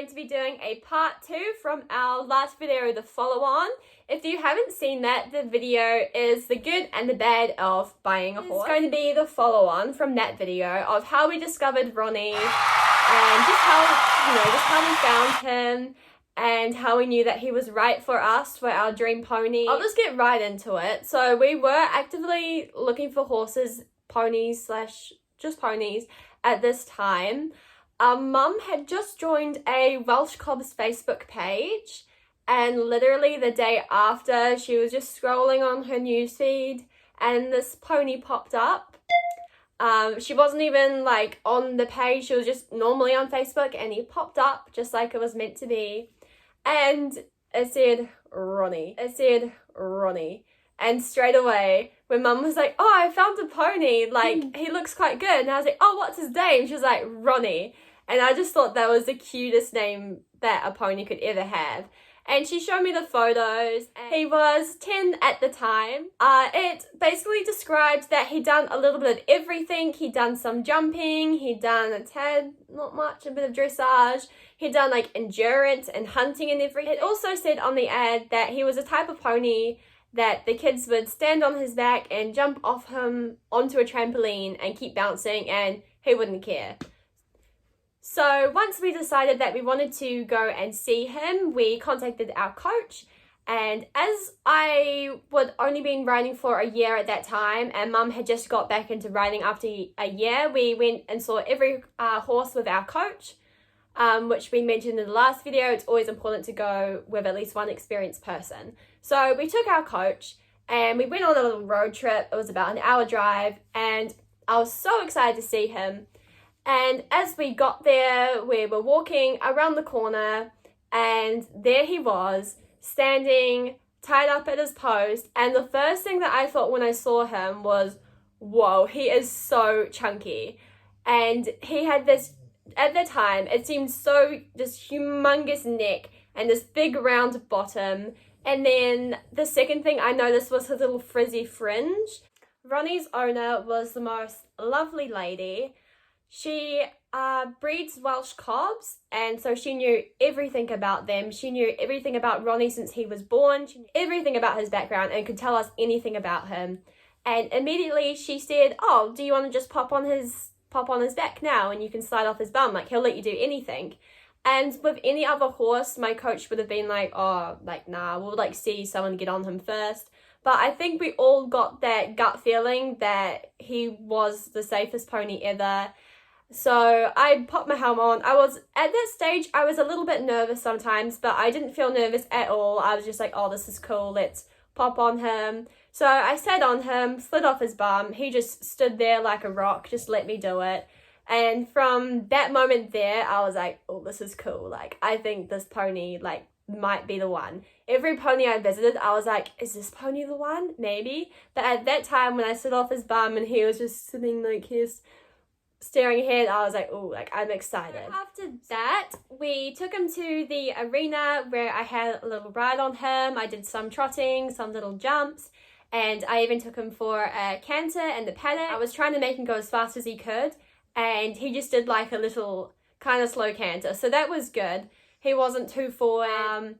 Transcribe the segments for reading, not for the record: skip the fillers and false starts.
going to be doing a part 2 from our last video, the follow-on. If you haven't seen that, the video is the good and the bad of buying a horse. It's going to be the follow-on from that video of how we discovered Ronnie and just how we found him and how we knew that he was right for us, for our dream pony. I'll just get right into it. So we were actively looking for horses, ponies / just ponies at this time. Our mum had just joined a Welsh Cobs Facebook page, and literally the day after, she was just scrolling on her newsfeed and this pony popped up. She wasn't even like on the page, she was just normally on Facebook, and he popped up just like it was meant to be. And it said Ronnie. It said Ronnie. And straight away, when mum was like, oh, I found a pony, like, he looks quite good. And I was like, oh, what's his name? She was like, Ronnie. And I just thought that was the cutest name that a pony could ever have. And she showed me the photos. He was 10 at the time. It basically described that he'd done a little bit of everything. He'd done some jumping. He'd done a tad, not much, a bit of dressage. He'd done like endurance and hunting and everything. It also said on the ad that he was a type of pony that the kids would stand on his back and jump off him onto a trampoline and keep bouncing, and he wouldn't care. So once we decided that we wanted to go and see him, we contacted our coach. And as I would only been riding for a year at that time, and mum had just got back into riding after a year, we went and saw every horse with our coach, which we mentioned in the last video. It's always important to go with at least one experienced person. So we took our coach and we went on a little road trip. It was about an hour drive, and I was so excited to see him. And as we got there, we were walking around the corner, and there he was, standing, tied up at his post. And the first thing that I thought when I saw him was, whoa, he is so chunky. And he had this, at the time, it seemed so, this humongous neck and this big round bottom. And then the second thing I noticed was his little frizzy fringe. Ronnie's owner was the most lovely lady. She breeds Welsh Cobs, and so she knew everything about them. She knew everything about Ronnie since he was born. She knew everything about his background and could tell us anything about him. And immediately she said, oh, do you want to just pop on his back now and you can slide off his bum? Like, he'll let you do anything. And with any other horse, my coach would have been like, oh, like, nah, we'll like see someone get on him first. But I think we all got that gut feeling that he was the safest pony ever. So I popped my helmet on. At that stage, I was a little bit nervous sometimes, but I didn't feel nervous at all. I was just like, oh, this is cool. Let's pop on him. So I sat on him, slid off his bum. He just stood there like a rock, just let me do it. And from that moment there, I was like, oh, this is cool. Like, I think this pony, like, might be the one. Every pony I visited, I was like, is this pony the one? Maybe. But at that time, when I slid off his bum and he was just sitting like his staring ahead, I was like, oh, like, I'm excited. After that, we took him to the arena where I had a little ride on him. I did some trotting, some little jumps, and I even took him for a canter and a paddock. I was trying to make him go as fast as he could, and he just did like a little kind of slow canter, so that was good. He wasn't too forward.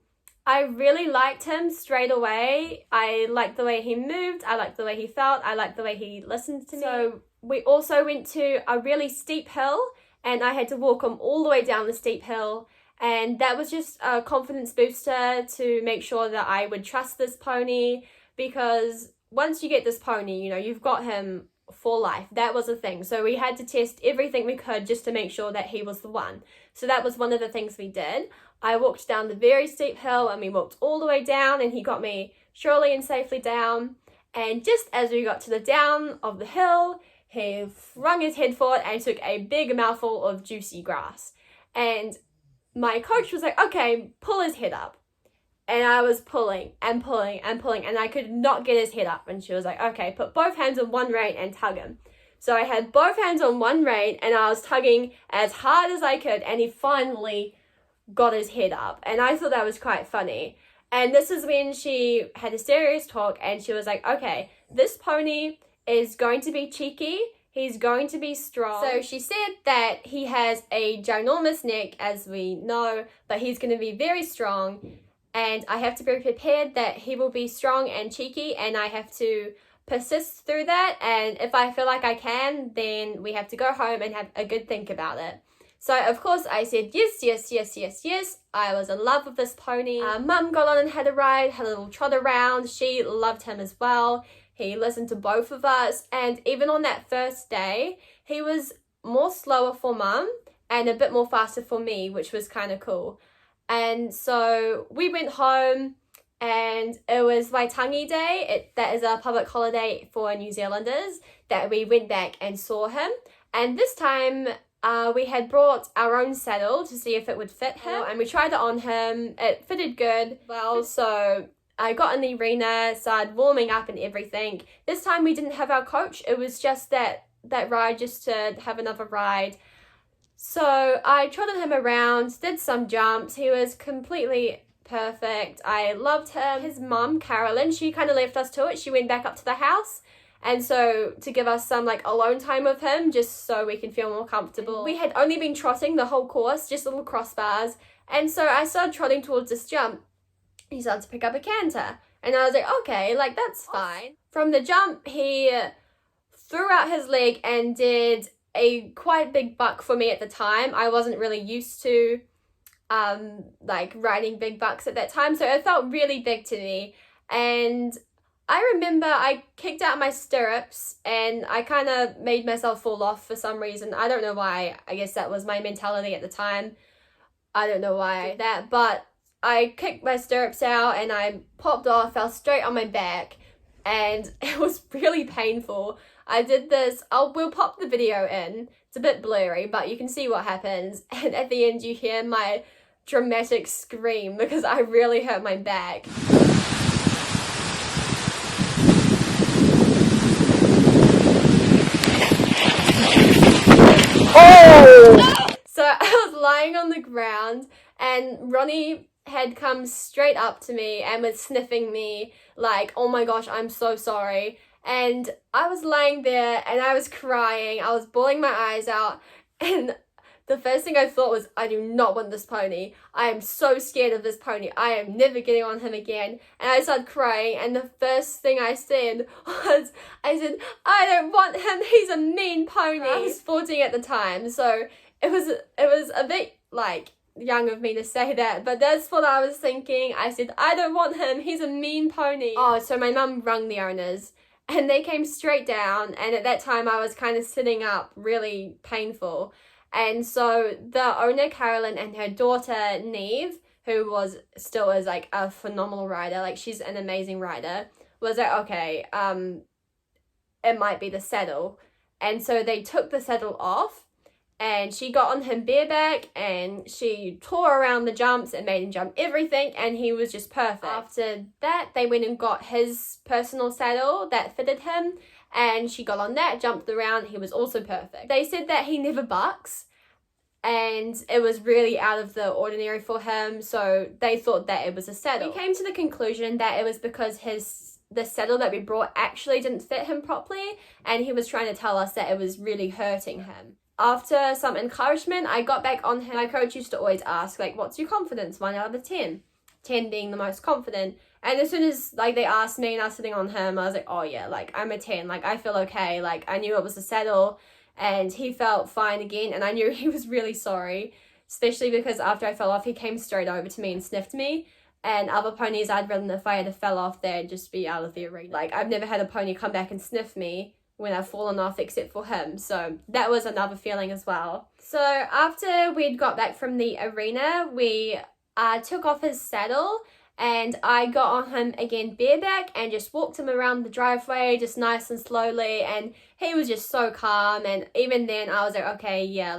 I really liked him straight away. I liked the way he moved. I liked the way he felt. I liked the way he listened to me. So we also went to a really steep hill, and I had to walk him all the way down the steep hill. And that was just a confidence booster to make sure that I would trust this pony, because once you get this pony, you know, you've got him for life. That was a thing. So we had to test everything we could just to make sure that he was the one. So that was one of the things we did. I walked down the very steep hill, and we walked all the way down, and he got me surely and safely down. And just as we got to the down of the hill, he flung his head forward and took a big mouthful of juicy grass. And my coach was like, okay, pull his head up. And I was pulling and pulling and pulling, and I could not get his head up. And she was like, okay, put both hands on one rein and tug him. So I had both hands on one rein, and I was tugging as hard as I could, and he finally got his head up. And I thought that was quite funny. And this is when she had a serious talk, and she was like, okay, this pony is going to be cheeky. He's going to be strong. So she said that he has a ginormous neck, as we know, but he's going to be very strong. And I have to be prepared that he will be strong and cheeky, and I have to persist through that. And if I feel like I can, then we have to go home and have a good think about it. So, of course, I said yes, yes, yes, yes, yes. I was in love with this pony. Mum got on and had a ride, had a little trot around. She loved him as well. He listened to both of us. And even on that first day, he was more slower for Mum and a bit more faster for me, which was kind of cool. And so we went home, and it was Waitangi Day. That is a public holiday for New Zealanders, that we went back and saw him. And this time, we had brought our own saddle to see if it would fit him, and we tried it on him. It fitted good. Well, so I got in the arena, started warming up and everything. This time we didn't have our coach. It was just that ride, just to have another ride. So I trotted him around, did some jumps. He was completely perfect. I loved him. His mum, Carolyn, she kind of left us to it. She went back up to the house. And so to give us some alone time with him, just so we can feel more comfortable. We had only been trotting the whole course, just little crossbars. And so I started trotting towards this jump. He started to pick up a canter. And I was like, okay, that's fine. From the jump, he threw out his leg and did a quite big buck for me at the time. I wasn't really used to riding big bucks at that time. So it felt really big to me. And I remember I kicked out my stirrups and I kind of made myself fall off for some reason. I don't know why. I guess that was my mentality at the time. I don't know why I did that, but I kicked my stirrups out and I popped off, fell straight on my back, and it was really painful. I did this, we'll pop the video in. It's a bit blurry, but you can see what happens. And at the end you hear my dramatic scream because I really hurt my back. So I was lying on the ground and Ronnie had come straight up to me and was sniffing me like, oh my gosh, I'm so sorry. And I was lying there and I was crying. I was bawling my eyes out. And the first thing I thought was, I do not want this pony. I am so scared of this pony. I am never getting on him again. And I started crying. And the first thing I said was, I don't want him. He's a mean pony. I was 14 at the time. So it was a bit young of me to say that, but that's what I was thinking. I said, I don't want him. He's a mean pony. Oh, so my mum rang the owners and they came straight down. And at that time I was kind of sitting up, really painful. And so the owner, Carolyn, and her daughter, Neve, who still is a phenomenal rider, she's an amazing rider, was like, okay, it might be the saddle. And so they took the saddle off. And she got on him bareback and she tore around the jumps and made him jump everything, and he was just perfect. After that, they went and got his personal saddle that fitted him, and she got on that, jumped around, he was also perfect. They said that he never bucks, and it was really out of the ordinary for him, so they thought that it was a saddle. We came to the conclusion that it was because the saddle that we brought actually didn't fit him properly, and he was trying to tell us that it was really hurting him. After some encouragement, I got back on him. My coach used to always ask, what's your confidence? 1 out of 10. 10 being the most confident. And as soon as, they asked me and I was sitting on him, I was like, oh yeah, I'm a 10. I feel okay. I knew it was a saddle and he felt fine again. And I knew he was really sorry, especially because after I fell off, he came straight over to me and sniffed me. And other ponies I'd ridden, if I had fell off, they'd just be out of the arena. I've never had a pony come back and sniff me when I've fallen off except for him. So that was another feeling as well. So after we'd got back from the arena, we took off his saddle and I got on him again bareback and just walked him around the driveway just nice and slowly, and he was just so calm. And even then I was like, okay, yeah,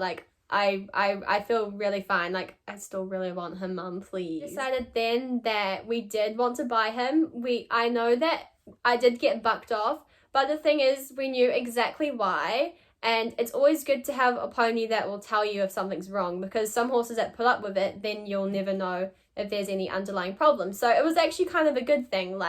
I feel really fine. I still really want him, Mum, please. Decided then that we did want to buy him. I know that I did get bucked off, but the thing is, we knew exactly why, and it's always good to have a pony that will tell you if something's wrong, because some horses that put up with it, then you'll never know if there's any underlying problem. So it was actually kind of a good thing.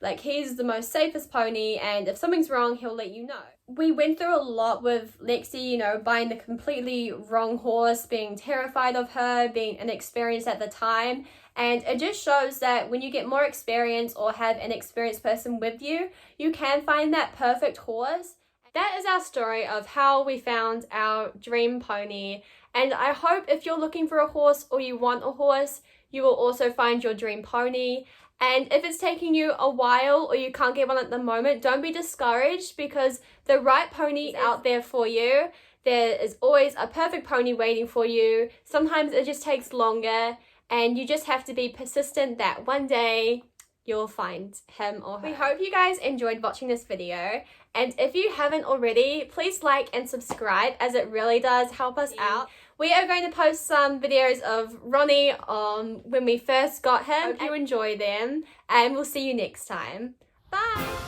Like, he's the most safest pony, and if something's wrong, he'll let you know. We went through a lot with Lexi, you know, buying the completely wrong horse, being terrified of her, being inexperienced at the time. And it just shows that when you get more experience or have an experienced person with you, you can find that perfect horse. That is our story of how we found our dream pony. And I hope if you're looking for a horse or you want a horse, you will also find your dream pony. And if it's taking you a while or you can't get one at the moment, don't be discouraged, because the right pony is out there for you. There is always a perfect pony waiting for you. Sometimes it just takes longer, and you just have to be persistent that one day you'll find him or her. We hope you guys enjoyed watching this video, and if you haven't already, please like and subscribe, as it really does help us out. We are going to post some videos of Ronnie on when we first got him. Hope you enjoy them, and we'll see you next time. Bye!